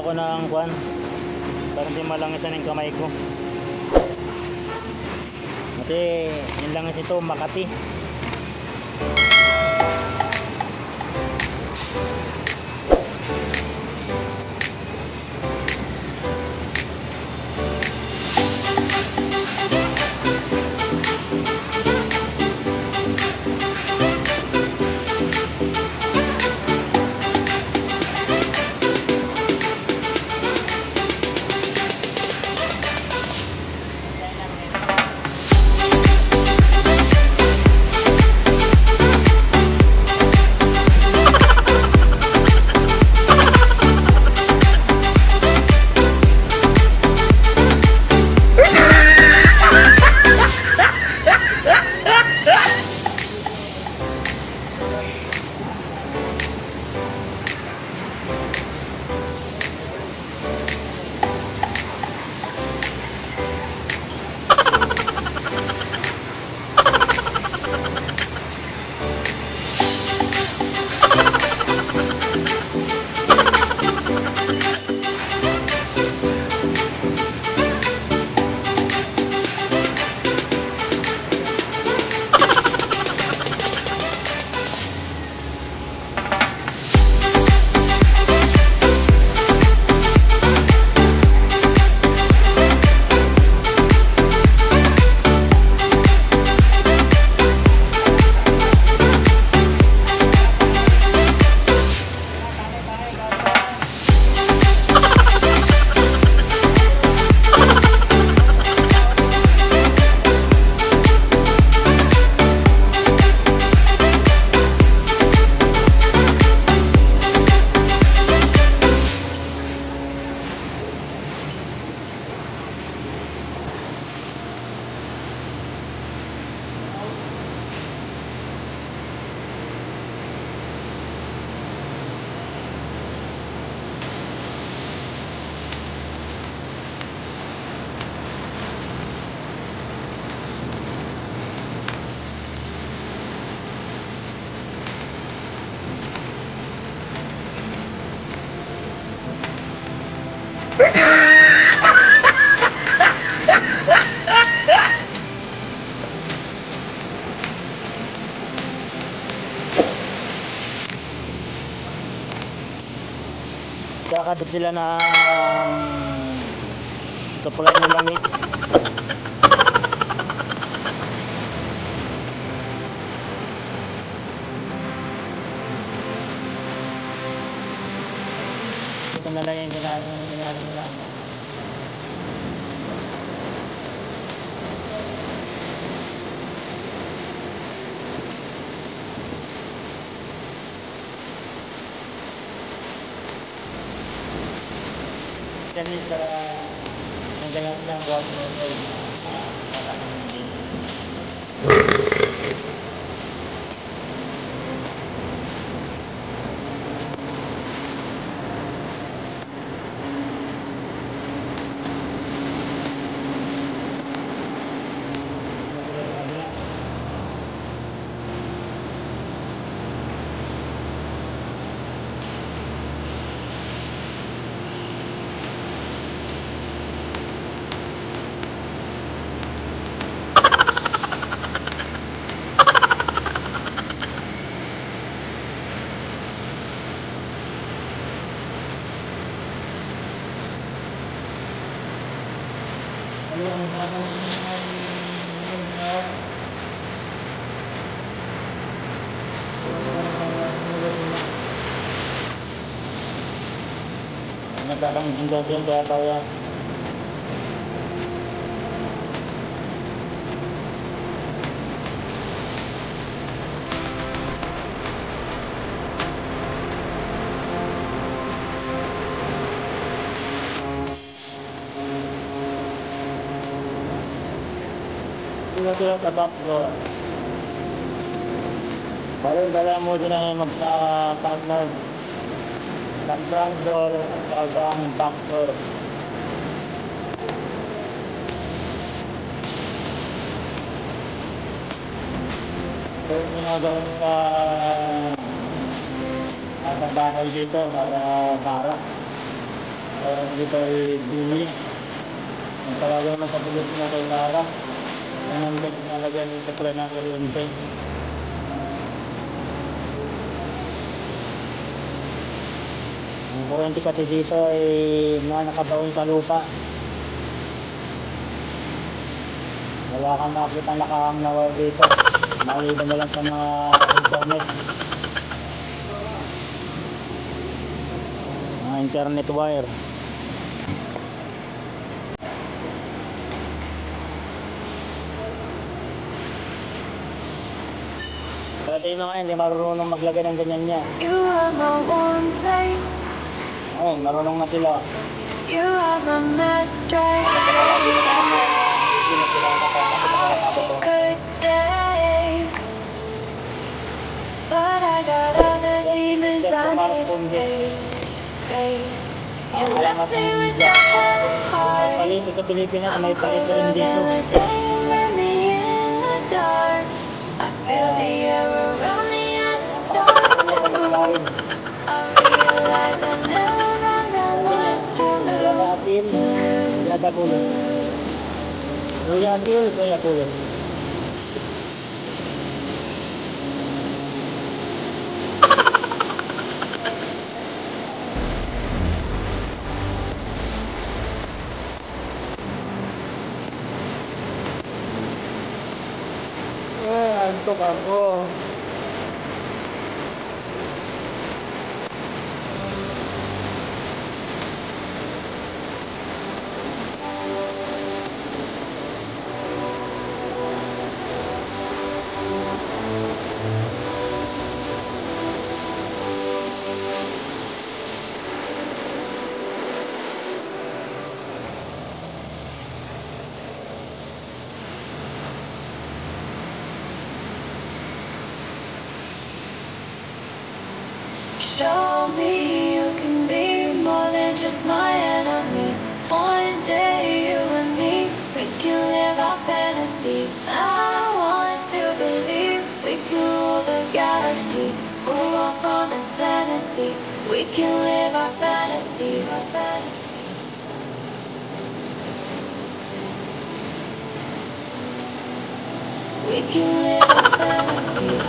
Ako ng kwan para hindi malangisan yung kamay ko kasi yung langis ito Makati. Kakadip sila na supply ng langis. Ito na lang yung ginagawa nila. Kasi sa ganyan lang gawin mo Nagkakang hingga din kaya kaya na sila sa backdoor. Dala mo din na magpa-partner. Sa front door at ang backdoor. So, ginagawa sa bahay dito para dito ay bumili. Ang talaga naman sa pulis na kay Lara. Yan ang nalagyan yung kapla ng kuryente. Ang kuryente kasi dito ay nakabawin sa lupa. Wala kang makita nakahanglaw dito. Maliban na lang sa mga internet. Mga internet wire. Dati yung mga hindi marunong maglagay ng ganyan niya. You are my one place. Ayun, marunong na sila. You are my mistress. Could stay, but I got other demons I need to face. You left me with the whole heart. Palito sa Pilipinas, may palito rin dito. The day you met me in the dark, I feel the air around me as the stars do. I realize I never ran that much to lose. Yata kulo. Kuya kulo. Antok ako. Show me you can be more than just my enemy. One day you and me, we can live our fantasies. I want to believe we can rule the galaxy. Move on from insanity. We can live our fantasies. We can live our fantasies.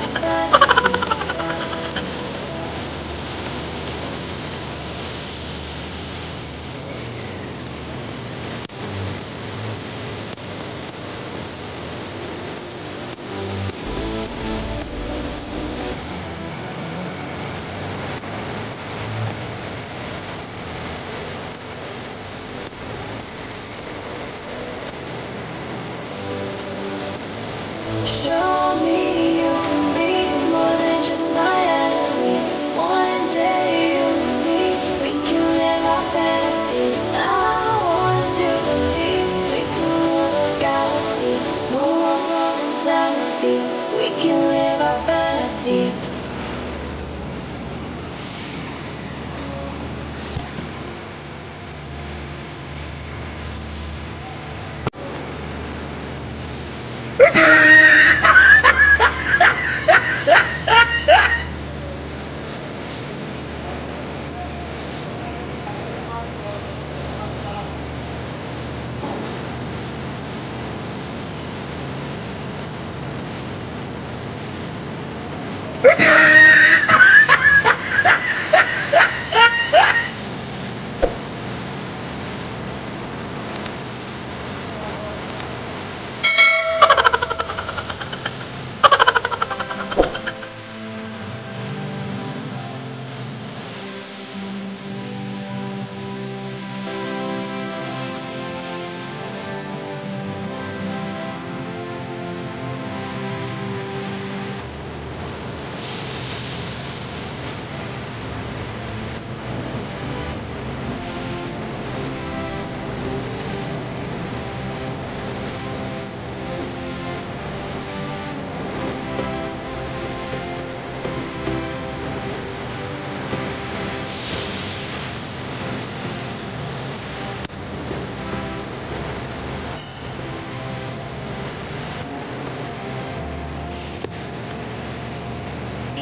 Show me you can be more than just my enemy. One day you and me, we can live our fantasies. I want to believe we can rule the galaxy. Move on from insanity. We can live our fantasies.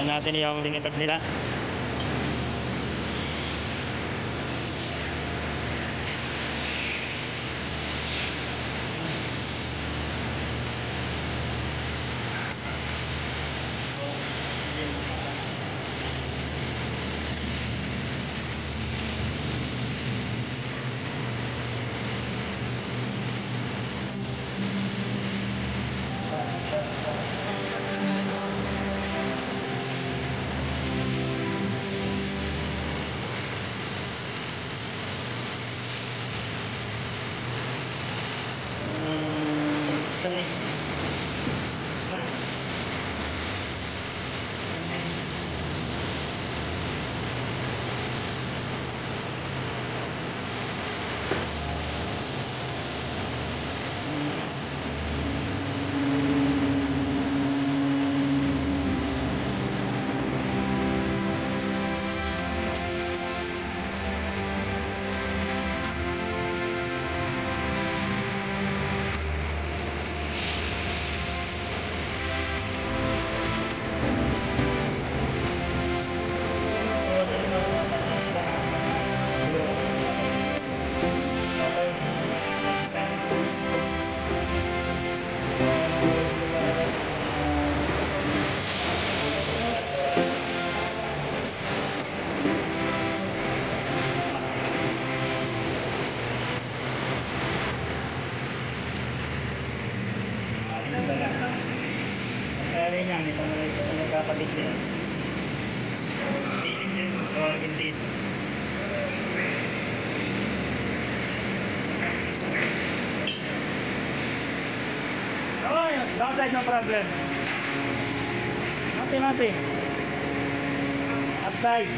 Tingnan natin yung limited nila. Sorry. Kaya yan, ito nagkakabit din. Titin din, o indeed. Oh, downside, no problem. Mati. Upside.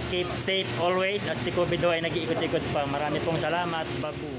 keep safe always at si Kubido ay nag-iikot-ikot pa. Marami pong salamat, Babu.